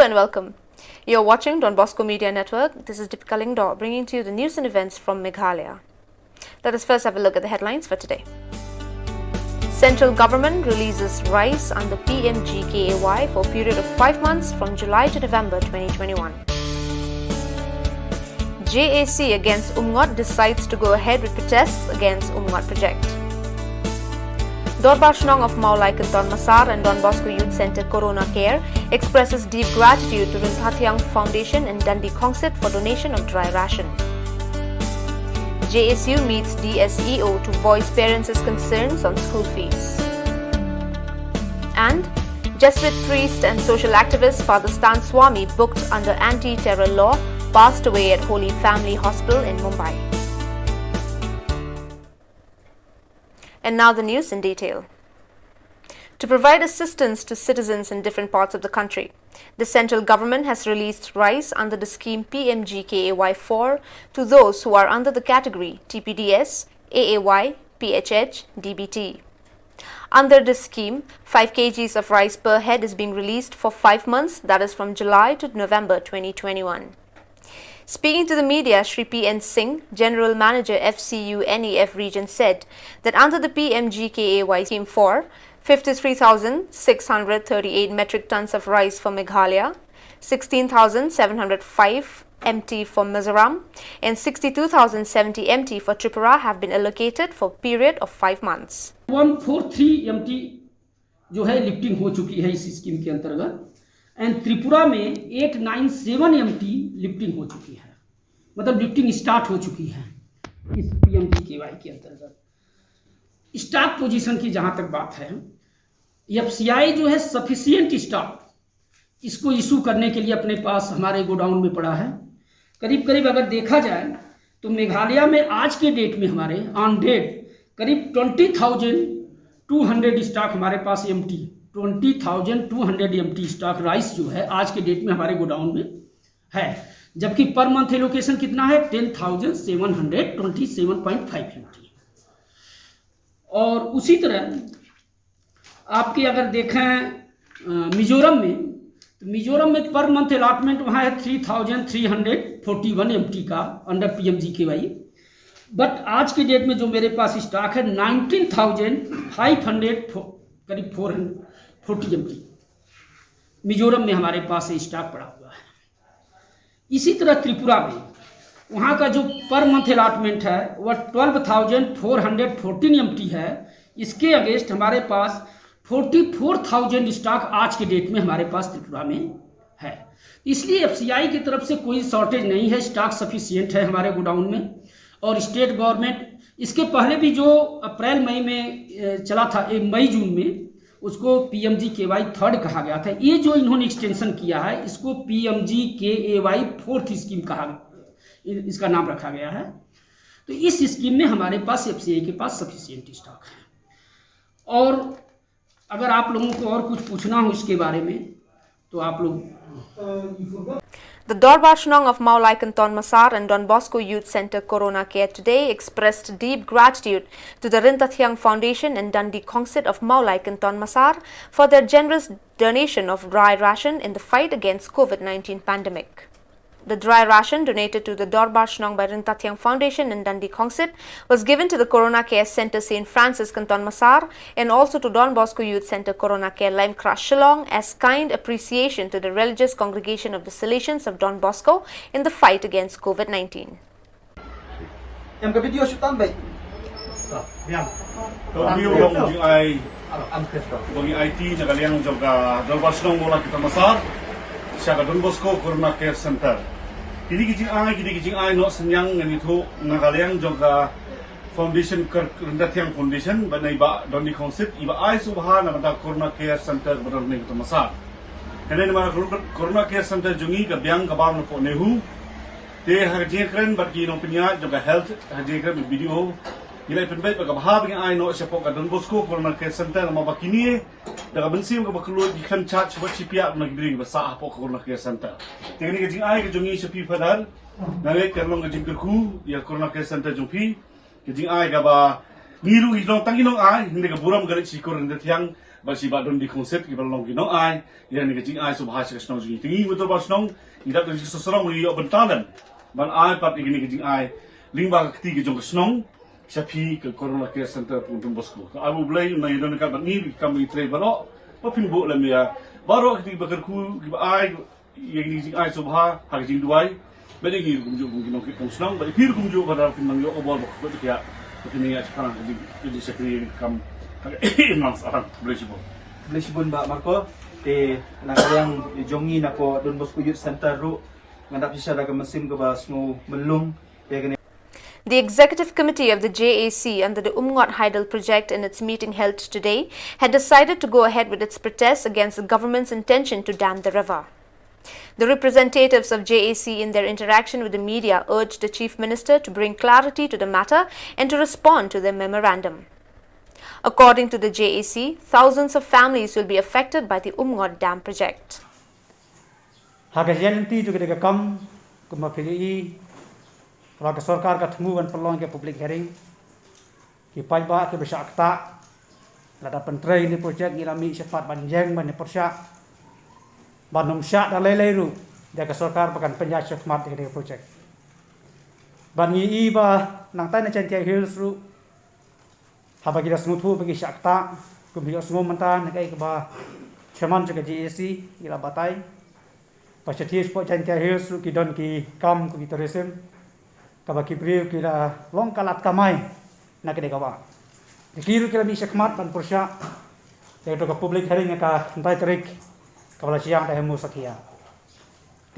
and welcome. You're watching Don Bosco Media Network. This is Deepika Lingdor bringing to you the news and events from Meghalaya. Let us first have a look at the headlines for today. Central government releases rice under PMGKAY for a period of 5 months from July to November 2021. JAC against Umngot decides to go ahead with protests against Umngot project. Dorbar Shillong of Meghalaya Canton Masar and Don Bosco Youth Centre Corona Care expresses deep gratitude to Rintathiang Foundation and Dundee Concert for donation of dry ration. JSU meets DSEO to voice parents' concerns on school fees. And Jesuit priest and social activist Father Swamy, booked under anti-terror law, passed away at Holy Family Hospital in Mumbai. And now the news in detail. To provide assistance to citizens in different parts of the country, the central government has released rice under the scheme PMGKAY4 to those who are under the category TPDS, AAY, PHH, DBT. Under this scheme, 5 kgs of rice per head is being released for 5 months, that is from July to November 2021. Speaking to the media, Shri P.N. Singh, General Manager FCU NEF Region, said that under the PMGKAY Scheme 4, 53,638 metric tons of rice for Meghalaya, 16,705 MT for Mizoram and 62,070 MT for Tripura have been allocated for a period of 5 months. 143 MT जो है लिफ्टिंग हो चुकी है इस स्कीम के अंतर्गत एंड त्रिपुरा में 897 MT lifting हो चुकी है, मतलब लिफ्टिंग स्टार्ट हो चुकी है इस PMGKY के अंतर्गत। स्टॉक पोजीशन की जहां तक बात है, FCI जो है सफिशिएंट स्टॉक इसको इशू करने के लिए अपने पास हमारे गोडाउन में पड़ा है। करीब करीब अगर देखा जाए तो मेघालय में आज के डेट में हमारे ऑन डेट करीब 20,200 स्टॉक हमारे पास एम्प्टी 20,200 एम्प्टी स्टॉक राइस जो है आज के डेट में हमारे गोडाउन में है, जबकि पर मंथ एलोकेशन कितना है 10,727.5 एम्प्टी। और उसी तरह आपकी अगर देखें मिजोरम में, तो मिजोरम में पर मंथ अलॉटमेंट वहाँ है 3,341 एम्प्टी का अंडर PMGKY, बट आज के डेट में जो मेरे पास स्टॉक है 19,500 करीब 440 एम्प्टी मिजोरम में हमारे पास स्टॉक पड़ा हुआ है। इसी तरह त्रिपुरा में वहाँ का जो पर मंथ अलॉटमेंट है वह 12,414 एम्प्टी है। इसके अगेंस्ट हमारे पास 44,000 स्टॉक आज के डेट में हमारे पास त्रिपुरा में है। इसलिए FCI की तरफ से कोई शॉर्टेज नहीं है, स्टॉक सफिशिएंट है हमारे गोडाउन में। और स्टेट गवर्नमेंट इसके पहले भी जो अप्रैल मई में चला था, मई जून में, उसको PMGKY 3 कहा गया था। ये जो इन्होंने एक्सटेंशन किया है इसको PMGKAY 4th स्कीम कहा, इसका नाम रखा गया है। तो इस स्कीम में हमारे पास FCI के पास सफिशिएंट स्टॉक है। और अगर आप लोगों को और कुछ पूछना हो इसके बारे में तो आप लोग The Dorbar Shillong of Meghalaya Canton Masar and Don Bosco Youth Centre Corona Care today expressed deep gratitude to the Rintathiang Foundation and Dundee Concert of Meghalaya Canton Masar for their generous donation of dry ration in the fight against COVID-19 pandemic. The dry ration donated to the Dorbar Shillong by Rintathiang Foundation and Dundee Concert was given to the Corona Care Centre St. Francis Canton Masar and also to Don Bosco Youth Centre Corona Care Limecross Shillong as kind appreciation to the religious congregation of the Salesians of Don Bosco in the fight against COVID-19. Don Bosco Corona Care Center. Kini kijing ay no senyang nganito Meghalaya jongga Foundation Rintathiang Foundation banai ba Dundee Concert iba ay subha na mata Corona Care Center badal ni Masa. Kani nama Corona Care Center jungi ka biang ka bang po nehu te harje kren baki no pinya jongga health harje kren video ilai penbai ba bahab ng ay no siya po ka Don Bosco Corona Care Center na mabakini daga bensim ka baklo di kan chat sa chipia na gibring ba sa po Corona Care Center. Tingani ka jing ay ka jungi sa pi fadal na le kerlong ka jing ku ya Corona Care Center jung pi ka jing ay ka ba ngiru hilong tanginong ai hindi ka buram galit si korin de tiang ba si ba don di konsep ki balong ginong ai yan ni ka jing ai so bahasa ka snong jing tingi betul ba snong ida de so sorong li yo bentalan ban ai pat igini ka jing ai lingba ka ti ka jong snong sapi ke corona care center pun Don Bosco ka abu blai na idon ka ba ni kami tre balo pa pin bo lam ya baro ka ti ba ku ki ba ai yang ni jing ai so bah ha jing duai ba ni ngi kum ju kum ginong ki snong ba pir kum ju ba da pin nang yo obol ba ko ya ini sekarang jadi sekali kam imams arang Belisibon ba Marco te nakayang jongi nako Don Bosco Youth Center ru ngandap siya daga mesim ka ba smo melung ya. The Executive Committee of the JAC under the Umngot Hydel project in its meeting held today had decided to go ahead with its protests against the government's intention to dam the river. The representatives of JAC in their interaction with the media urged the Chief Minister to bring clarity to the matter and to respond to their memorandum. According to the JAC, thousands of families will be affected by the Umngot Dam project. Hagajan juga dengan kam kemapili raga sarkar ka tumuan pelong ke public hearing ki paiba ke besyakta lada pentrei ni projek ngilami cepat banjeng ban persyak banum syak dalai ru jaga sarkar pakan penjaj khmat ke projek ban ngi ba nang tai na chen ke hills ru haba kita smutu bagi syakta kumbiyo semua mentan kai ke ba chairman jaga GAC ila batai pasatish po chen ke hills ru ki don ki kam ku tourism kaba kibriu kira long kalat kamai na kede kawa dikiru kira mi syakmat ban persyak ya to ka public hearing ka 3 tarik kabala siang dah hemu sakia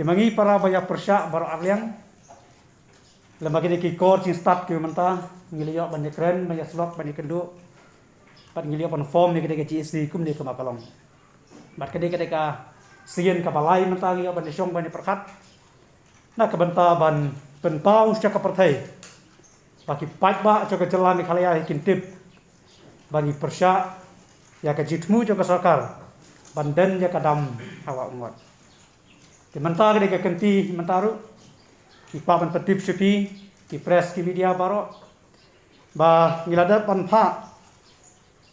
dimangi para baya persyak baru arliang lembaga ni ki kor sing start ke menta ngiliyo ban kren baya slot ban kendu pat ngiliyo ban form ni kede GSC kum ni ke makalong bat kede ka sien ka balai menta ngiliyo ban syong ban perkat na kebenta ban penpau cakap pertai bagi pajba cakap jalan Meghalaya kintip bagi persyak ya ka jitmu cakap sarkar bandan ya kadam hawa umot di mentari ke kenti mentaru ki paban petip sepi ki press ki media baro ba ngilada panpa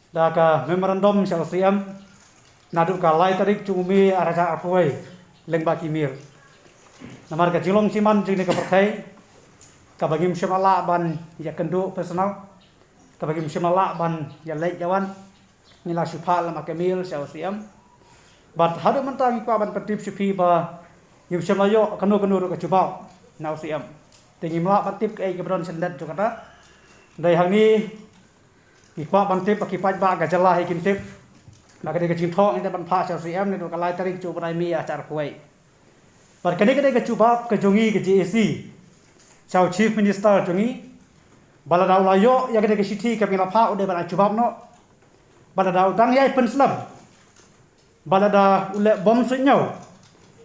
da ka memorandum syalsiam nadu ka lai tarik cumi araja apoi lengba kimir namar ka Shillong siman jing ka pertai ka bagi msyamala ban ya kendu personal ka bagi msyamala ban ya lek jawan nila syupal ma kamil syalsiam bat hadu mentang ka ban petip sepi ba yum syamayo kanu ka cubau nau siam tingi mla patip ke gebron sendat jukata dai hang ni ikwa ban tip ki paj ba ga jala hikin tip na ka de ka jingthong inde ban pha syalsiam ni ka lai tarik cu ban mi acar kuai par kene ke cubab ke jongi ke JAC chau Chief Minister jongi baladau layo ya ke city ke pila pha ude ban cubab no baladau dang yai penslam balada ule bom senyau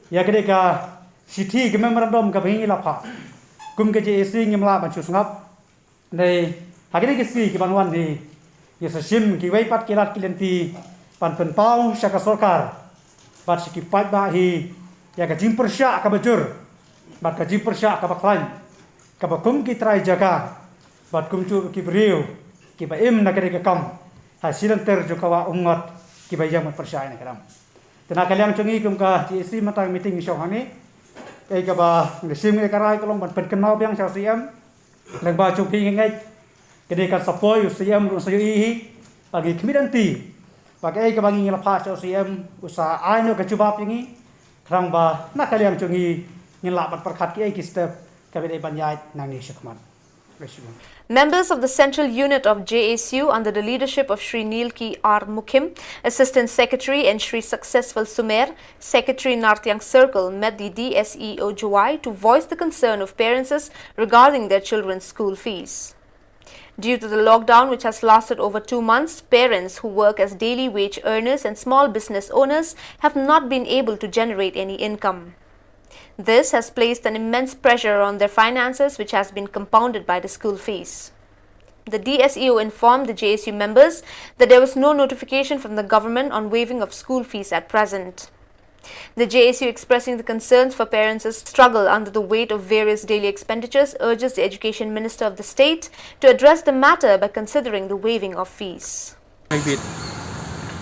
ya ke city ke memorandum ke bingi la pha kum ke JAC ngimla ban chu sngap nei hagene ke si ke banwan ni ya sasim ki wai pat kilat kilenti pan penpau syaka sarkar pat siki pat ba hi ya ka jim persyak ka bajur bat ka jim persyak ka baklain ka bakum ki trai jaga bat kum chu ki briu ki ba im na kare ka kam hasilan ter jo ka wa umngot ki ba yang persyak na karam tena kalian chungi kum ka GAC matang meeting show hani ai ka ba ngesim ke karai ka long ban pen kenau biang chau siam lang ba chu pi ngai kede ka sapoi siam ru sayu hi bagi kemidanti pakai ka bagi ngilapa chau siam usa ai no ka chubap yangi Rang ba nak kalian cungi ngilap perkat ki step kabine banyai nang ni syakmat. Members of the Central Unit of JACU under the leadership of Shri Nilki R. Mukim, Assistant Secretary, and Shri Successful Sumer, Secretary Nartyang Circle, met the DSEO Juwai to voice the concern of parents regarding their children's school fees. Due to the lockdown, which has lasted over 2 months, parents who work as daily wage earners and small business owners have not been able to generate any income. This has placed an immense pressure on their finances, which has been compounded by the school fees. The DSEO informed the JSU members that there was no notification from the government on waiving of school fees at present. The JSU, expressing the concerns for parents' struggle under the weight of various daily expenditures, urges the Education Minister of the state to address the matter by considering the waiving of fees. Private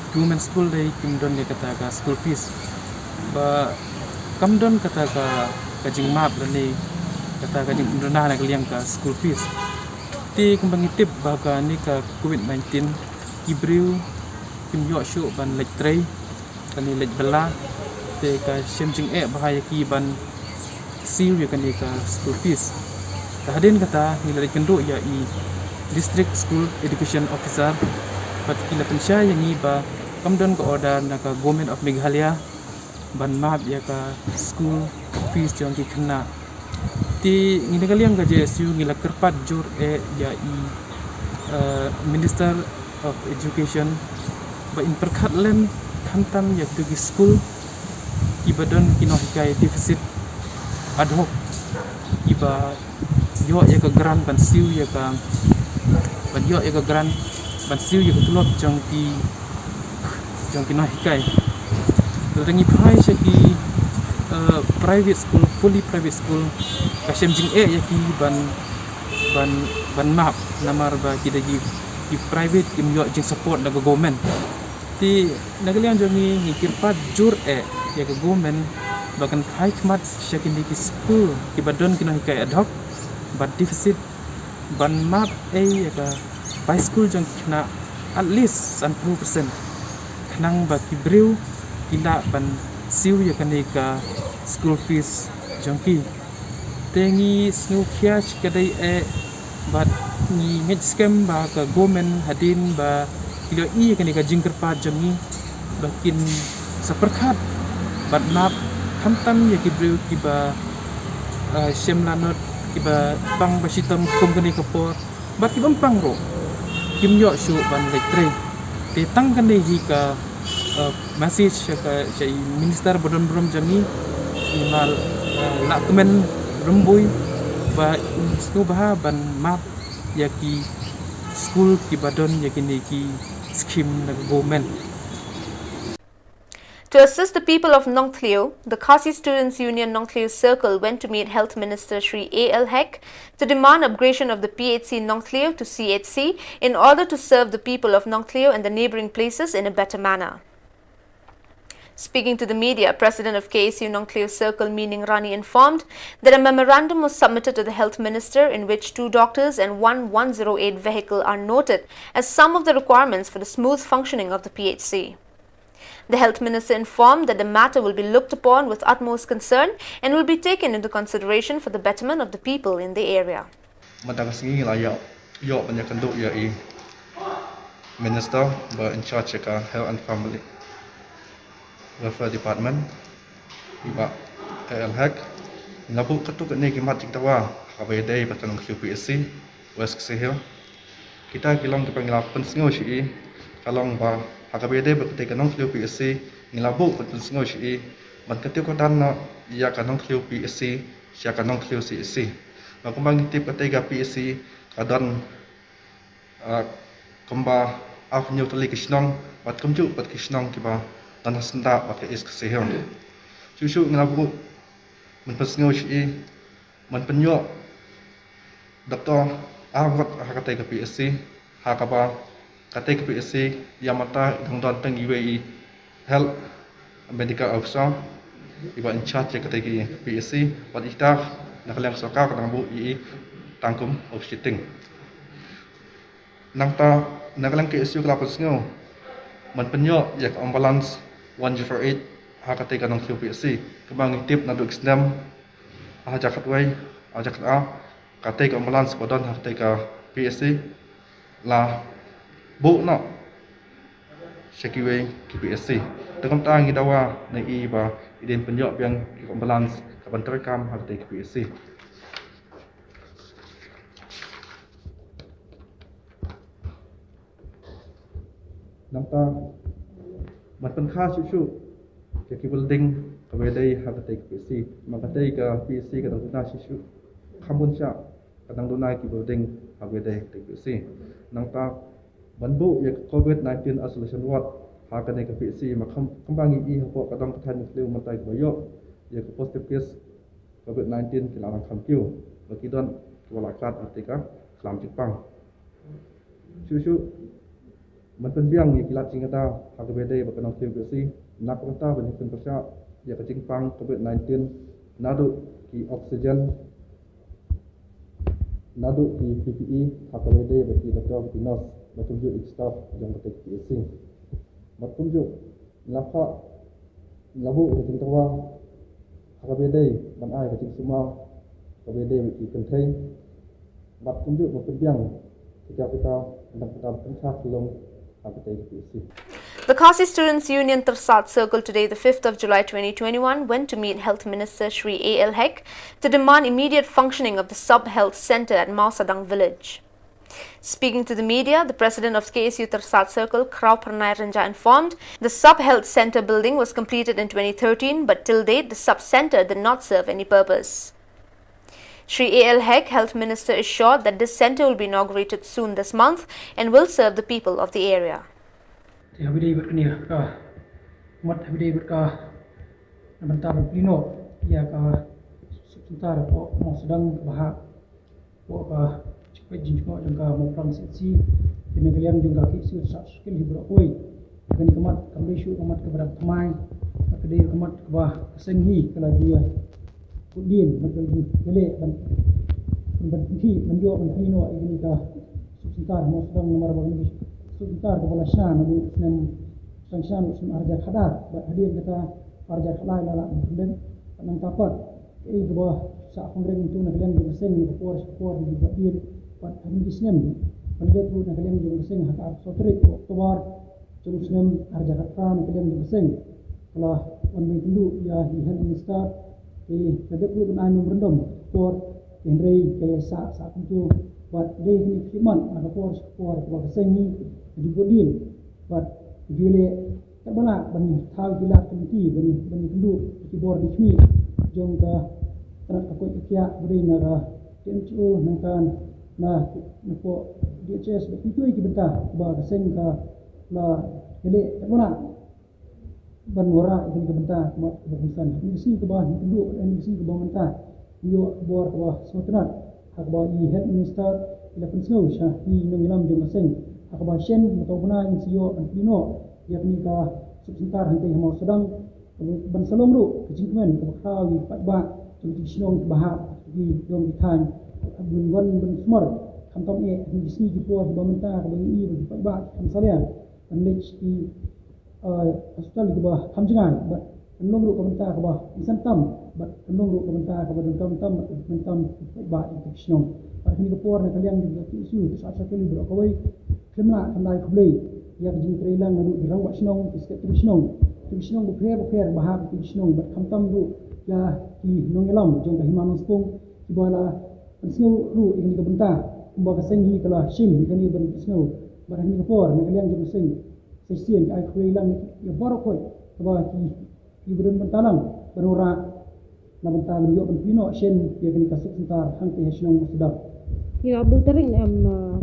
government school day kimdon ni kata ka school fees ba kamdon kata ka kajing map ni kata kajing pemdana nak liang ka school fees ti kembang tip ba ka ni ka COVID-19 ibriu kim yo shu ban lek tray kani lek bela te ka shemjing bahaya ki ban siu ya kani ka school fees tahadin kata ni lek kendu ya i district school education officer pat kila pensya yang iba kamdon ko order na ka government of Meghalaya ban map ya ka school fees jong ki kena ti nginagaliang ka JSU ngila kerpat jur ya i Minister of Education ba in perkatlen kantam ya tu school ibadon kinohikai deficit ad hoc iba yo ya ka grant ban siu ya ka ban yo ya ka grant ban siu ya ka tulok jong ki nahikai rengi phai sha ki private school fully private school kasem jing ya ki ban map namar ba ki dagi ki private kim yo jing support da government ti nagalian jongi ngikir pat jur ya ka government bakan phai khmat sha ki school ki badon ki nahikai ad hoc but deficit ban map ya ka by school jong na at least 10% nang bagi brew tidak ban siu ya kanika school fees jongki tengi snu kias kadai bat ni ngej scam ba ka government hadin ba kilo i kanika jingker pa jongi bakin seperkat bat map hantam ya ki brew kiba semlanot kiba bang basitam kum kanika por bat kibam pangro kim yo shu ban lektre te tang kan hi ka message ka jai minister bodon jami imal lakmen rumbui ba sku bah ban map yaki school ki badon yakini ki scheme na government. To assist the people of Nong Thleo, the Khasi Students Union Nong Thleo Circle went to meet Health Minister Shri A.L. Hek to demand upgradation of the PHC Nong Thleo to CHC in order to serve the people of Nong Thleo and the neighbouring places in a better manner. Speaking to the media, President of KSU Nong Thleo Circle Meaning Rani informed that a memorandum was submitted to the Health Minister in which 2 doctors and 1 108 vehicle are noted as some of the requirements for the smooth functioning of the PHC. The Health Minister informed that the matter will be looked upon with utmost concern and will be taken into consideration for the betterment of the people in the area. Minister in charge of Health and Family Welfare Department, Iba Hek, Nabu Katuk Niki Tawa, Abay Baton QPSC, West Sahel. Kita kilong kepengilapan singoshi, kalong ba Hakabede berketika nong PSC ngilabu betul singoshi man ketika dan ya kanong PSC sia kanong CSC makumbang tip ketika PSC kadan kemba avenue tali Shillong bat kumju bat Shillong kiba dan senda bat is kesehon susu ngilabu man singoshi man penyo doktor awat hakateka PSC hakaba kata PSC Yamata Dongdon Teng UAE Health Medical Officer iba in charge kata PSC wat ita nakalang soka kadang bu i tangkum of sitting nangta nakalang KSU kelapa singo man penyo yak ambulance 148 hakate kanong PSC kembang tip na do exam jakat way jakat a kate ambulance bodon hakate ka PSC la bu no sekiwe KPSC dengan tang idawa na iba idin penyok yang balance kapan terekam harta KPSC nampa matan khas susu ke building kawedai harta KPSC makatai ka PSC kadang guna susu kamun sya kadang dunai ki building kawedai KPSC nampa Banbu ya COVID-19 isolation ward Haka ne kapisi makambang i hapo kadang katan flu matai bayo ya ke positive case COVID-19 kilang kampiu bagi don wala klat artika kelam Jepang. Susuมันเป็นเบี้ยงอีกลัดจริงก็ได้หากเวเดย์บอกน้องเทียมก็สินักก็ตาเป็นเป็นประชาอยากจะจริงปังโควิด-19 นาดูกีออกซิเจนนาดูกี PPE หากเวเดย์บางทีเราจะเอาไปนอสมาทุ่มจุดอีกสต็อปยังไม่ติดกีซิ่งมาทุ่มจุดแล้วก็ระบุจริงตัวว่าหากเวเดย์มันอ้ายกับจริงสมาหากเวเดย์บางทีเป็นเทงบัดทุ่มจุดมันเป็นเบี้ยงที่จะไปต่อดังตามเป็นชาติลงThe Khasi Students' Union Tersat Circle today, the 5th of July 2021, went to meet Health Minister Shri A.L. Hek to demand immediate functioning of the Sub-Health Centre at Mau Sadang village. Speaking to the media, the president of KSU Tersat Circle, Krau Pranay Ranja, informed the Sub-Health Centre building was completed in 2013, but till date the sub-centre did not serve any purpose. Shri A.L. Hek, Health Minister, assured that this centre will be inaugurated soon this month and will serve the people of the area. Kudin betul gele berhenti menjual menghino ini kah sebentar mau sedang nomor bagi sebentar kepala shan nabi senam sangsan sen arja khadar hadir kata arja khalai lala mendem nang tapat ini ke bawah sa kongreng itu nak kalian berseng por di badir pat hari isnem pendet tu nak kalian berseng hak sotrik oktober jum senam arja khadar kalian berseng kalau wanmi dulu ya Health Minister kadang pun ada memberendam por Henry kaya sa kuntu buat day ni kiman ada por buat sengi dibodin buat jule tak bala bani thau jilat komiti bani kendu kibor di sini jong ka terat aku ikia beri nara TNCO nangkan na po DHS begitu iki bentah ba seng ka la gele tak bala ban wara ini kebentar kebagusan misi ke bawah duduk misi ke bawah mentah yo bor ke bawah sotrat hak bawah di Health Minister ila pensau sha ni nongilam jong seng hak bawah shen atau bana in sio antino yakni ka subsentar hantai mau sedang ban salom ru kejingmen ke khawi pat ba jong Shillong bahar di jong ditan bun wan bun smar kamtom e ni sini di bawah mentah ke bawah i pat ba kamsalia manage di hospital di bawah hamjangan but penung ru komentar ke bawah insan tam but penung ru komentar ke bawah tam ba infection pada ni kepor nak kalian juga isu saat sekali berok kawai kemana kandai kublai ya kejing kerelang ngadu dirang buat Shillong isket Shillong buper bahag Shillong but tam ru ya di nongelam jong kahiman spong di bawah pensiu ru ini kebentar membawa kesengi kalau shim ini ben pensiu pada ni kepor nak kalian juga sing sesian ai kuilang ya barokoi ba ki ibren bentalang berora na bentang yo benpino shen ya kini kasuk sentar hang te Shillong sedap ya bu tering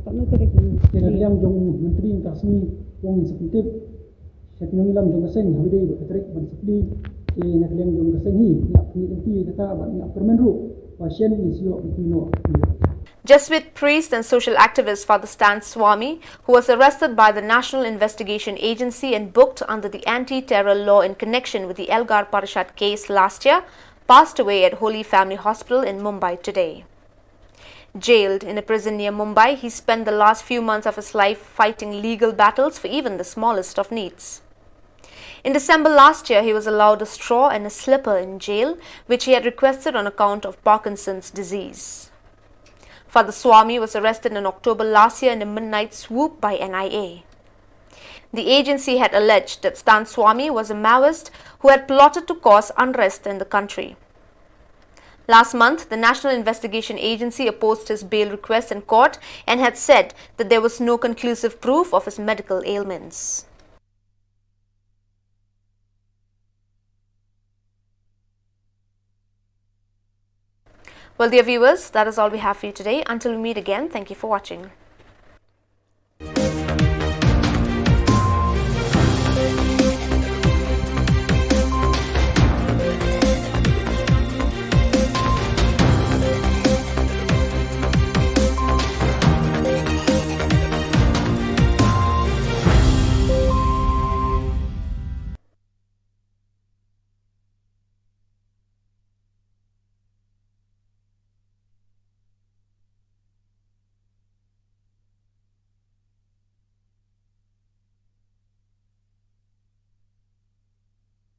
tak nak tering kena yang jong menteri kasmi wong sepentip sekinong ilam jong seng habide betrik ban sepli nak kalian jong seng hi nak ni kata ba nak permenru ba shen ni sio benpino. Jesuit priest and social activist Father Stan Swamy, who was arrested by the National Investigation Agency and booked under the anti-terror law in connection with the Elgar Parishad case last year, passed away at Holy Family Hospital in Mumbai today. Jailed in a prison near Mumbai, he spent the last few months of his life fighting legal battles for even the smallest of needs. In December last year, he was allowed a straw and a slipper in jail, which he had requested on account of Parkinson's disease. Father Swamy was arrested in October last year in a midnight swoop by NIA. The agency had alleged that Stan Swamy was a Maoist who had plotted to cause unrest in the country. Last month, the National Investigation Agency opposed his bail request in court and had said that there was no conclusive proof of his medical ailments. Well, dear viewers, that is all we have for you today. Until we meet again, thank you for watching.